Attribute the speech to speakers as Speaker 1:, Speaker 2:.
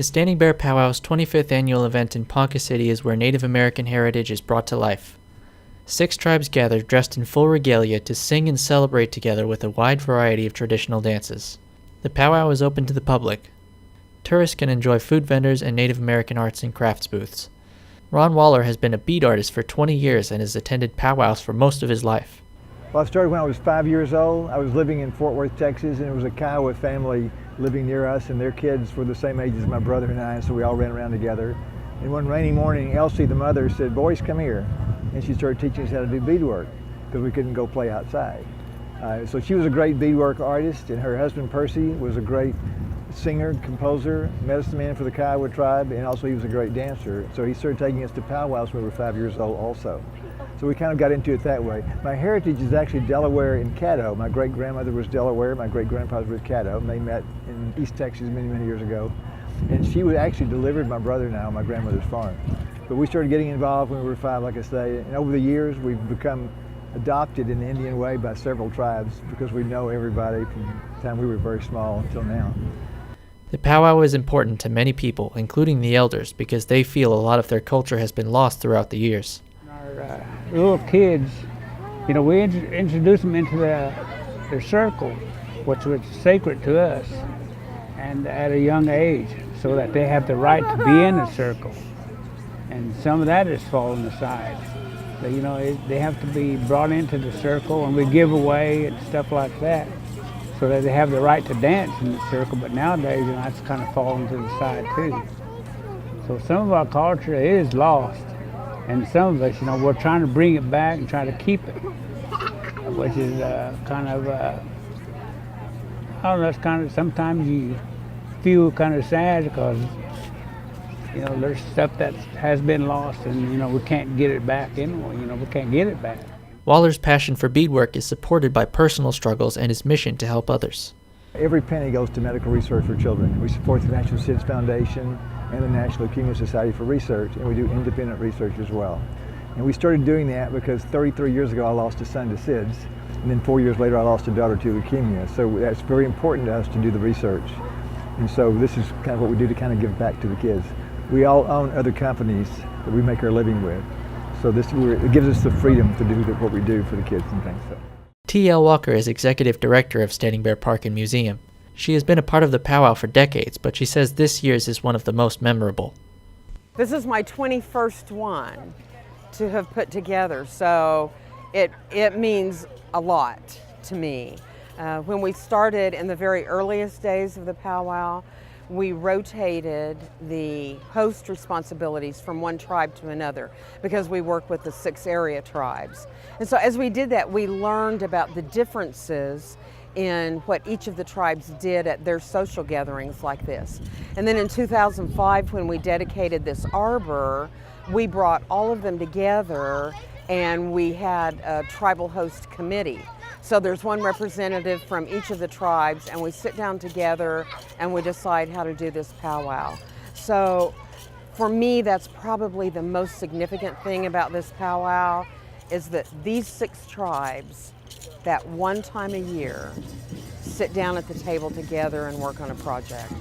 Speaker 1: The Standing Bear Powwow's 25th annual event in Ponca City is where Native American heritage is brought to life. 6 tribes gather dressed in full regalia to sing and celebrate together with a wide variety of traditional dances. The powwow is open to the public. Tourists can enjoy food vendors and Native American arts and crafts booths. Ron Waller has been a bead artist for 20 years and has attended powwows for most of his life.
Speaker 2: Well, I started when I was 5 years old. I was living in Fort Worth, Texas, and it was a Kiowa family living near us, and their kids were the same age as my brother and I, so we all ran around together. And one rainy morning, Elsie, the mother, said, "Boys, come here." And she started teaching us how to do beadwork because we couldn't go play outside. So she was a great beadwork artist, and her husband, Percy, was a great singer, composer, medicine man for the Kiowa tribe, and also he was a great dancer. So he started taking us to powwows when we were 5 years old also. So we kind of got into it that way. My heritage is actually Delaware and Caddo. My great-grandmother was Delaware, my great-grandfather was Caddo, and they met in East Texas many, many years ago. And she would actually delivered my brother and I on my grandmother's farm. But we started getting involved when we were 5, like I say, and over the years we've become adopted in the Indian way by several tribes because we know everybody from the time we were very small until now.
Speaker 1: The powwow is important to many people, including the elders, because they feel a lot of their culture has been lost throughout the years.
Speaker 3: Our little kids, you know, we introduce them into their circle, which was sacred to us, and at a young age, so that they have the right to be in the circle. And some of that is falling aside. So, you know, they have to be brought into the circle, and we give away and stuff like that, so that they have the right to dance in the circle. But nowadays, you know, that's kind of falling to the side too. So some of our culture is lost. And some of us, you know, we're trying to bring it back and try to keep it, which is kind of, I don't know, it's kind of, sometimes you feel kind of sad because, you know, there's stuff that has been lost and, you know, we can't get it back anymore, you know, we can't get it back.
Speaker 1: Waller's passion for beadwork is supported by personal struggles and his mission to help others.
Speaker 2: Every penny goes to medical research for children. We support the National SIDS Foundation and the National Leukemia Society for Research, and we do independent research as well. And we started doing that because 33 years ago I lost a son to SIDS, and then 4 years later I lost a daughter to leukemia. So that's very important to us to do the research. And so this is kind of what we do to kind of give back to the kids. We all own other companies that we make our living with. So it gives us the freedom to do what we do for the kids and things. So.
Speaker 1: T.L. Walker is executive director of Standing Bear Park and Museum. She has been a part of the powwow for decades, but she says this year's is one of the most memorable.
Speaker 4: This is my 21st one to have put together, so it means a lot to me. When we started in the very earliest days of the powwow, we rotated the host responsibilities from one tribe to another because we work with the 6 area tribes. And so as we did that, we learned about the differences in what each of the tribes did at their social gatherings like this. And then in 2005, when we dedicated this arbor, we brought all of them together and we had a tribal host committee. So there's one representative from each of the tribes and we sit down together and we decide how to do this powwow. So for me, that's probably the most significant thing about this powwow is that these 6 tribes that one time a year sit down at the table together and work on a project.